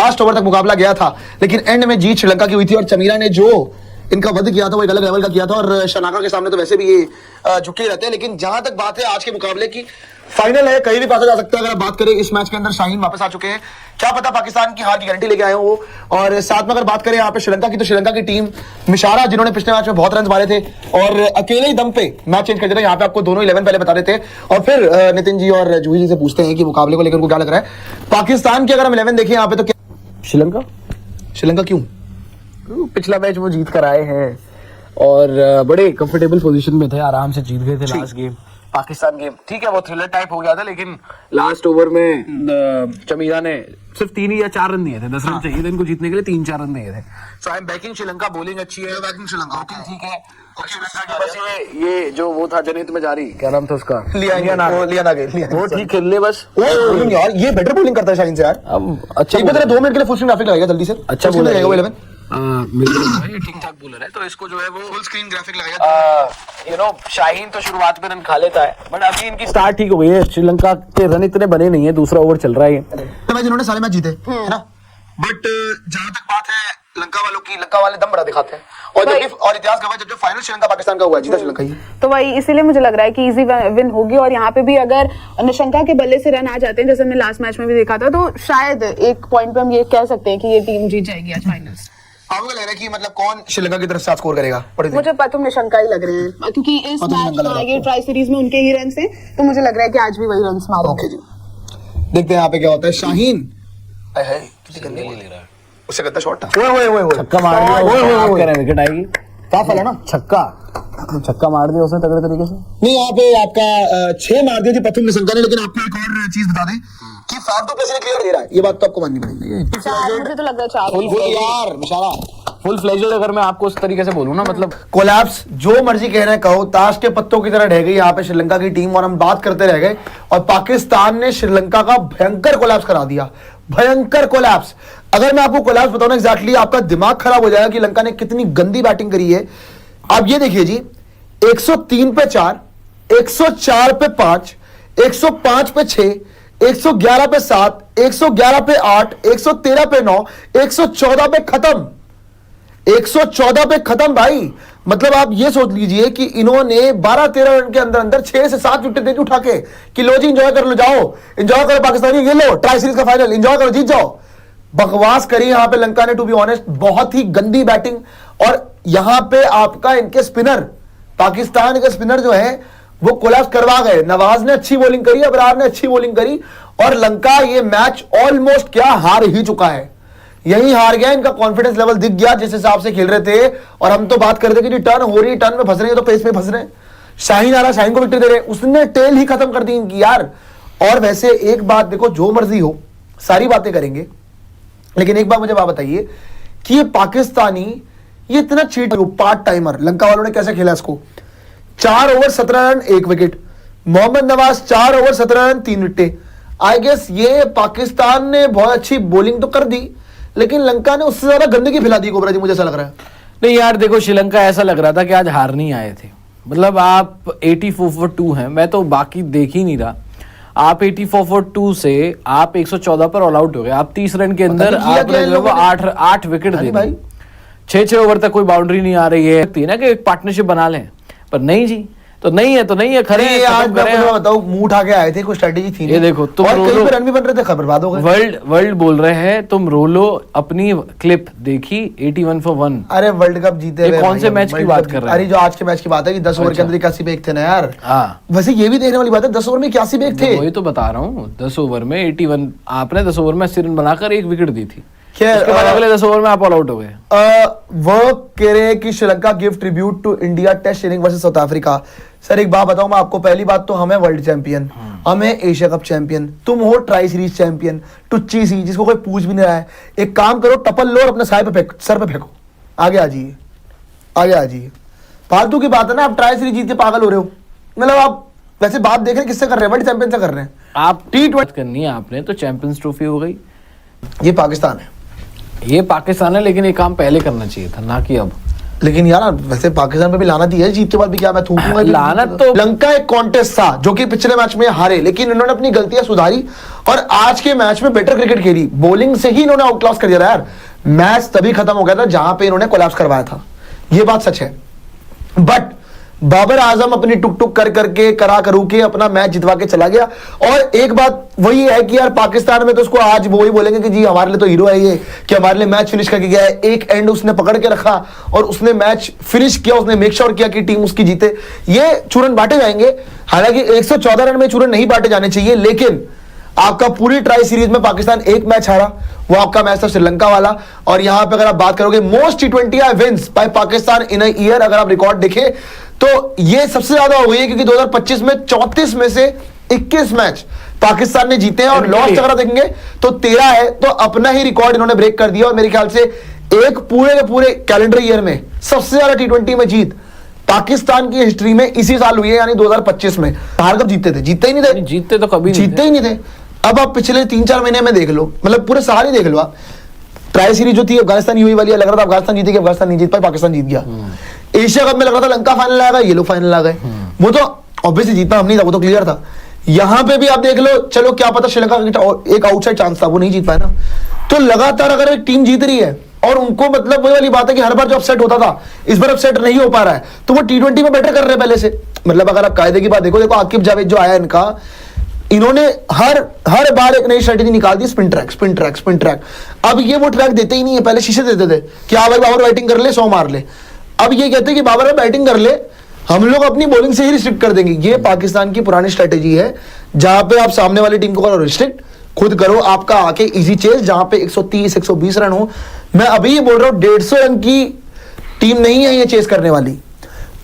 Last over तक मुकाबला गया था, लेकिन एंड में जीत श्रीलंका की हुई थी और चमीरा ने जो इनका वध किया था वो एक अलग लेवल का किया था। और शनाका के सामने तो वैसे भी ये झुके रहते हैं। लेकिन जहां तक बात है आज के मुकाबले की, फाइनल है, कहीं भी पासा जा सकता है। अगर आप बात करें इस मैच के अंदर शाहीन वापस आ चुके हैं, क्या पता पाकिस्तान की हार की गारंटी लेके आए हो वो। और साथ में अगर बात करें यहाँ पे श्रीलंका की, तो श्रीलंका की टीम मिशारा जिन्होंने पिछले मैच में बहुत रन मारे थे और अकेले ही दम पे मैच चेंज कर दिया। यहाँ पे आपको दोनों 11 पहले बता देते हैं और फिर नितिन जी और जूही जी से पूछते हैं कि मुकाबले को लेकर उनको क्या लग रहा है। पाकिस्तान की अगर हम 11 देखें यहाँ पे तो क्या श्रीलंका क्यों? पिछला मैच वो जीत कर आए हैं और बड़े कंफर्टेबल पोजीशन में थे, आराम से जीत गए थे लास्ट गेम। पाकिस्तान गेम ठीक है वो थ्रिलर टाइप हो गया था, लेकिन लास्ट ओवर में चमीरा ने सिर्फ 3 या 4 रन दिए थे। 10 रन चाहिए थे इनको जीतने के लिए, 3-4 रन दिए थे। So I am backing Sri Lanka, bowling अच्छी है, बैकिंग श्रीलंका ठीक है। बस ये जो वो था जनहित में जारी, क्या नाम था उसका, लिया वो ठीक खेल ले बस। बॉलिंग यार, ये बेटर बॉलिंग करता है शाहीन से यार। अब अच्छा 2 मिनट के लिए फुल स्क्रीन ग्राफिक लगाएगा जल्दी से। अच्छा बोल रहेगा वो 11 ठीक ठाक बॉलर है, तो इसको जो है वो फुल स्क्रीन ग्राफिक लगाएगा। शाहीन तो शुरुआत में रन खा लेता है, बट अभी इनकी स्टार्ट ठीक हो गई है। श्रीलंका के रन इतने बने नहीं है, दूसरा ओवर चल रहा है। जिन्होंने सारे मैच जीते है ना, बट जहां तक बात है लंका वालों की, लंका वाले दम बड़ा दिखाते हैं। और इतिहास गवाह जब फाइनल श्रीलंका पाकिस्तान का हुआ, जीता श्रीलंका ही। तो वही इसीलिए मुझे लग रहा है कि इजी विन होगी। और यहाँ पे भी अगर निशंका के बल्ले से रन आ जाते हैं, जैसे हमने लास्ट मैच में भी देखा था, तो शायद एक पॉइंट पे हम ये कह सकते हैं कि ये टीम जीत जाएगी आज फाइनल्स। आपको लग रहा है कि मतलब कौन श्रीलंका की तरफ से स्कोर करेगा? मुझे पतुम निशंका ही लग रहे हैं, क्योंकि इस मैच में ये ट्राई सीरीज में उनके ही रन से, तो मुझे लग रहा है कि आज भी वही रन मारेंगे। देखते हैं यहाँ पे क्या होता है। शाहीन उससे गद्दा शॉट था, छक्का मार दिया, विकेट आएगी। क्या फल है ना, छक्का मार दिया उसने तगड़े तरीके से। नहीं यहाँ पे आपका 6 मार दिया थी पतुम निशंका ने। लेकिन आपको एक और चीज बता दें कि फाफ टू प्लेस ने क्लियर दे रहा है, ये बात तो आपको माननी पड़ेगी। मुझे तो लग रहा है यार मिशारा फुल फ्लेजेड, अगर मैं आपको उस तरीके से बोलूं ना, मतलब कोलैप्स जो मर्जी कह रहे हैं कहो, ताश के पत्तों की तरह ढह गई यहाँ पे श्रीलंका की टीम। और हम बात करते रह गए और पाकिस्तान ने श्रीलंका का भयंकर कोलैप्स करा दिया, भयंकर कोलैप्स। अगर मैं आपको कोलैप्स बताऊं ना एग्जैक्टली, आपका दिमाग खराब हो जाएगा कि लंका ने कितनी गंदी बैटिंग करी है। आप ये देखिए जी, 103 पे 4, 104 पे 5, 105 पे 6, 111 पे 7, 111 पे 8, 113 पे 9, 114 पे खत्म, 114 पे खत्म भाई। मतलब आप ये सोच लीजिए कि इन्होंने 12-13 रन के अंदर अंदर 6 से 7 विकेट दे दी उठा के कि लो जी एंजॉय कर लो, जाओ एंजॉय करो पाकिस्तानी, ये लो ट्राई सीरीज का फाइनल एंजॉय करो, जीत जाओ। बकवास करी यहां पे लंका ने, टू बी ऑनेस्ट, बहुत ही गंदी बैटिंग। और यहां पे आपका इनके स्पिनर, पाकिस्तान के स्पिनर जो है वो कोलैप्स करवा गए। नवाज ने अच्छी बॉलिंग करी, अबरार ने अच्छी बॉलिंग करी और लंका ये मैच ऑलमोस्ट क्या हार ही चुका है, यही हार गया। इनका कॉन्फिडेंस लेवल दिख गया जिस हिसाब से खेल रहे थे। और हम तो बात कर रहे थे कि टर्न हो रही है, टर्न में फंस रहे हैं तो पेस में फंस रहे हैं। शाहीन आ रहा, शाहीन को विकेट दे रहे, उसने टेल ही खत्म कर दी इनकी यार। और वैसे एक बात देखो, जो मर्जी हो सारी बातें करेंगे, लेकिन एक बात मुझे बात बताइए कि ये पाकिस्तानी ये इतना चीट पार्ट टाइमर लंका वालों ने कैसे खेला इसको। 4 over 17 run 1 wicket, Mohammad Nawaz 4 over 17 run 3 wicket. I guess ये पाकिस्तान ने बहुत अच्छी बॉलिंग तो कर दी, लेकिन लंका ने उससे ज्यादा गंदगी फैला दी कोबरा जी, मुझे ऐसा लग रहा है। नहीं यार देखो, श्रीलंका ऐसा लग रहा था कि आज हार नहीं आए थे। मतलब आप 84 for 2 हैं, मैं तो बाकी देख ही नहीं रहा। आप 84 for 2 से आप 114 पर ऑल आउट हो गए। आप 30 रन के अंदर आपने 8 विकेट दे दी। 6 ओवर तक कोई बाउंड्री नहीं आ रही है ना कि एक पार्टनरशिप बना लें, पर नहीं जी, तो नहीं है तो नहीं है। खड़े आज मैं बताऊं, मुंह उठा के आए थे, कोई स्ट्रेटेजी थी। ये देखो तुम और कहीं पे रन भी बन रहे थे, खबर बात हो गई। वर्ल्ड बोल रहे हैं, तुम रोलो अपनी क्लिप देखी 81 for 1। अरे वर्ल्ड कप जीते हुए कौन से मैच की बात कर रहे हैं? अरे जो आज के मैच की बात है कि 10 ओवर के अंदर 81 पे 1 थे ना यार। हाँ, वैसे ये भी देखने वाली बात है, 10 ओवर में 81 पे 1 थे। वही तो बता रहा हूँ, 10 ओवर में 81, आपने 10 ओवर में 80 रन बनाकर 1 विकेट दी थी। उसके बाद अगले 10 ओवर में आप ऑल आउट हो गए। वो कह रहे हैं कि Sri Lanka give tribute to India test inning versus South Africa. Sir एक बात बताऊं मैं आपको, पहली बात तो हमें वर्ल्ड चैंपियन, हमें एशिया कप चैंपियन, तुम हो ट्राई सीरीज चैंपियन, टुच्ची सी जिसको कोई पूछ भी नहीं रहा है। एक काम करो, टपल लो और अपने सर पे फेंको, आगे आ जाइए, आगे आ जाइए। फालतू की बात है ना, आप ट्राई सीरीज जीत के पागल हो रहे हो। मतलब आप वैसे बात देख रहे हैं किससे कर रहे हैं, वर्ल्ड चैंपियन से कर रहे हैं। आप T20 करनी है आपने तो चैंपियंस ट्रॉफी हो गई। ये पाकिस्तान है, ये पाकिस्तान है, लेकिन ये काम पहले करना चाहिए था, ना कि अब। लेकिन यार वैसे पाकिस्तान पे भी लाना थी है, जीत के बाद भी क्या मैं थूकूंगा? लानत तो- लंका एक कॉन्टेस्ट था जो कि पिछले मैच में हारे, लेकिन इन्होंने अपनी गलतियां सुधारी और आज के मैच में बेटर क्रिकेट खेली। बॉलिंग से ही इन्होंने आउट क्लास कर दिया था यार। मैच तभी खत्म हो गया था जहां पे इन्होंने कोलैप्स करवाया था, ये बात सच है। बट बाबर आजम अपनी टुक टुक कर करके करा करू के अपना मैच जितवा के चला गया। और एक बात वही है कि यार पाकिस्तान में तो उसको आज वो ही बोलेंगे कि जी हमारे लिए तो हीरो है ये, कि हमारे लिए मैच फिनिश करके गया है। एक एंड उसने पकड़ के रखा और उसने मैच फिनिश किया, उसने मेक श्योर किया कि टीम उसकी जीते। ये चूरन बांटे जाएंगे, हालांकि 114 रन में चूरन नहीं बांटे जाने चाहिए, लेकिन आपका पूरी ट्राई सीरीज में पाकिस्तान एक मैच हारा, वो आपका मैच था श्रीलंका वाला। और यहां पे अगर आप बात करोगे most T20 wins by Pakistan in a year, अगर आप रिकॉर्ड देखें तो ये सबसे ज्यादा हो गई है, क्योंकि 2025 में 34 में से 21 मैच पाकिस्तान ने जीते हैं और लॉस अगर आप देखेंगे तो 13 है। तो अपना ही रिकॉर्ड इन्होंने ब्रेक कर दिया और मेरे ख्याल से एक पूरे के पूरे कैलेंडर ईयर में सबसे ज्यादा T20 में जीत पाकिस्तान की हिस्ट्री में इसी साल हुई है, यानी 2025 में। बाहर कब जीतते थे? जीतते ही नहीं थे। जीतते तो कभी जीतते ही नहीं थे। अब आप पिछले 3-4 महीने में देख लो, मतलब पूरे साल ही देख लो आप। ट्राई सीरीज जो थी अफगानिस्तान यूएई वाली, लग रहा था अफगानिस्तान जीतेगी, अफगानिस्तान नहीं जीत पाई, पाकिस्तान जीत गया। एशिया कप में लग रहा था लंका फाइनल आएगा, ये लोग फाइनल आ गए। वो तो ऑब्वियसली जीतना हम नहीं था, वो तो क्लियर था। यहां पे भी आप देख लो, चलो क्या पता श्रीलंका का एक आउटसाइड चांस था, वो नहीं जीत पाया ना। तो लगातार अगर एक टीम जीत रही है और उनको मतलब वही वाली बात है कि हर बार जो अपसेट होता था इस बार अपसेट नहीं हो पा रहा है, तो वो T20 में बेटर कर रहे हैं पहले से। मतलब अगर आप कायदे की बात देखो आकिब जावेद जो आया इनका, इन्होंने हर बार एक नई स्ट्रेटेजी निकाल दी, spin track spin track spin track. अब ये वो ट्रैक देते ही नहीं है, पहले शीशे देते थे कि हाँ भाई बाबर बैटिंग कर ले 100 मार ले। अब ये कहते हैं कि बाबर बैटिंग कर ले, हम लोग अपनी बॉलिंग से ही रिस्ट्रिक्ट कर देंगे। ये पाकिस्तान की पुरानी स्ट्रेटेजी है, जहां पे आप सामने वाली टीम को करो रिस्ट्रिक्ट, खुद करो आपका आके इजी चेस, जहां पे 130 120 रन हो। मैं अभी ये बोल रहा हूं 150 रन की टीम नहीं है ये चेस करने वाली।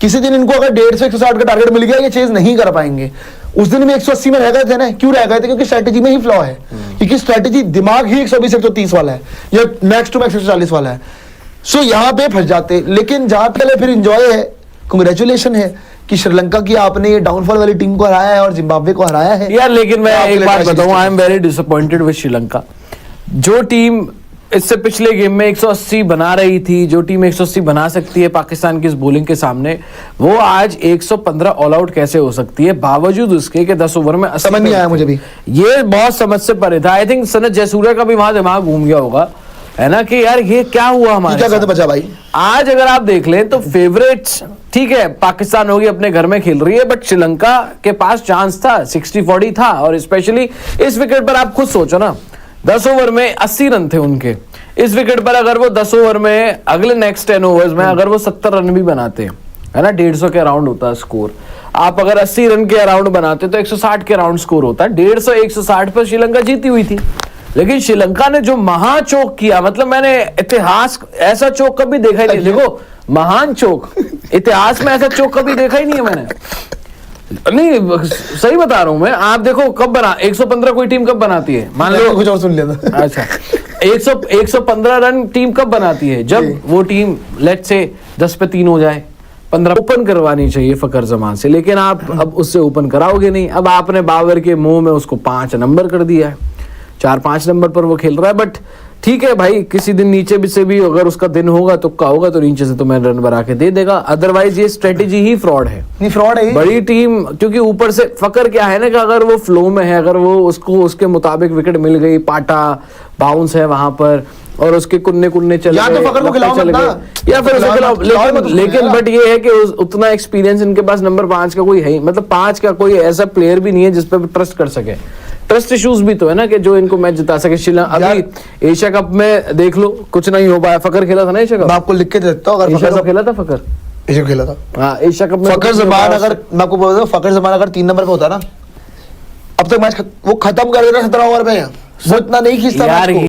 किसी दिन इनको अगर 150 160 का टारगेट मिल गया, ये चेज नहीं कर पाएंगे। उस दिन भी 180 में रह गए थे ना, क्यों रह गए थे? क्योंकि स्ट्रेटेजी में ही फ्लॉ है, क्योंकि स्ट्रेटेजी दिमाग ही 120 130 वाला है या मैक्स टू मैक्स 140 वाला है। सो यहां पे फंस जाते। लेकिन जहां तक फिर इंजॉय है, कांग्रेचुलेशन है कि श्रीलंका की आपने ये डाउनफॉल वाली टीम को हराया है और जिम्बाब्वे को हराया है यार। लेकिन मैं आपके एक लिए बात ट्राई बताऊं, series I am very disappointed with Sri Lanka. जो टीम इससे पिछले गेम में 180 बना रही थी, जो टीम 180 बना सकती है पाकिस्तान की इस बॉलिंग के सामने, वो आज 115 ऑल आउट कैसे हो सकती है, बावजूद उसके कि 10 ओवर में 80 समझ नहीं आया मुझे भी। ये बहुत समझ से परे था। आई थिंक सनत जयसूर्या का भी वहां दिमाग घूम गया होगा, है ना, कि यार ये क्या हुआ हमारे क्या साथ? कहते बचा भाई? आज अगर आप देख लें तो फेवरेट्स ठीक है, पाकिस्तान होगी अपने घर में खेल रही है, बट श्रीलंका के पास चांस था, 60-40 था। और स्पेशली इस विकेट पर आप खुद सोचो ना, 10 ओवर में 80 रन थे उनके। इस विकेट पर अगर वो 10 ओवर में अगले नेक्स्ट 10 ओवर्स में अगर वो 70 रन भी बनाते, है ना, 150 के अराउंड होता है स्कोर। आप अगर 80 रन के अराउंड बनाते तो 160 के अराउंड स्कोर होता है। 150 160 पर श्रीलंका जीती हुई थी। लेकिन श्रीलंका ने जो महा चोक किया, मतलब मैंने इतिहास ऐसा चोक कभी देखा ही नहीं। देखो, महान चोक, इतिहास में ऐसा चोक कभी देखा ही नहीं है मैंने। नहीं, सही बता रहा हूं मैं। आप देखो कब बना 115 कोई टीम कब बनाती है, मान लो कुछ और सुन लिया था। अच्छा, 115 रन टीम कब बनाती है? जब वो टीम लेट्स से 10 पे 3 हो जाए, 15 ओपन करवानी चाहिए फकर जमान से। लेकिन आप अब उससे ओपन कराओगे नहीं। अब आपने बाबर के मुंह में उसको 5 नंबर कर दिया है, 4-5 नंबर पर वो खेल रहा है। बट ठीक है भाई, किसी दिन नीचे भी से भी अगर उसका दिन होगा, तुक्का होगा, तो नीचे से तो मैं रन बना के दे देगा। अदरवाइज ये स्ट्रेटेजी ही फ्रॉड है। नहीं फ्रॉड है बड़ी टीम, क्योंकि ऊपर से फकर क्या है ना कि अगर वो फ्लो में है, अगर वो उसको उसके मुताबिक विकेट मिल गई, पाटा बाउंस है वहां पर और उसके कुन्ने कुन्ने चले या तो गए, फकर को खिलाओ चले मत गए, ना। या फिर उसे खिलाओ। लेकिन लेकिन बट ये है कि उतना एक्सपीरियंस इनके पास नंबर 5 का कोई है ही, मतलब 5 का कोई ऐसा प्लेयर भी नहीं है जिस पे ट्रस्ट कर सके। ट्रस्ट इश्यूज भी तो है ना कि जो इनको मैच जिता सके। श्रीलंका अभी एशिया कप में देख लो, कुछ नहीं हो पाया। फकर खेला था ना एशिया कप, मैं आपको लिख के देता हूँ। अगर एशिया फकर कप खेला था फकर, एशिया खेला था, हाँ एशिया कप में फकर जमान, अगर मैं आपको बोल रहा हूँ फकर जमान अगर 3 नंबर पे होता ना, अब तक मैच वो खत्म कर देता 17 ओवर में। वो इतना नहीं खींचता यार। मैच को।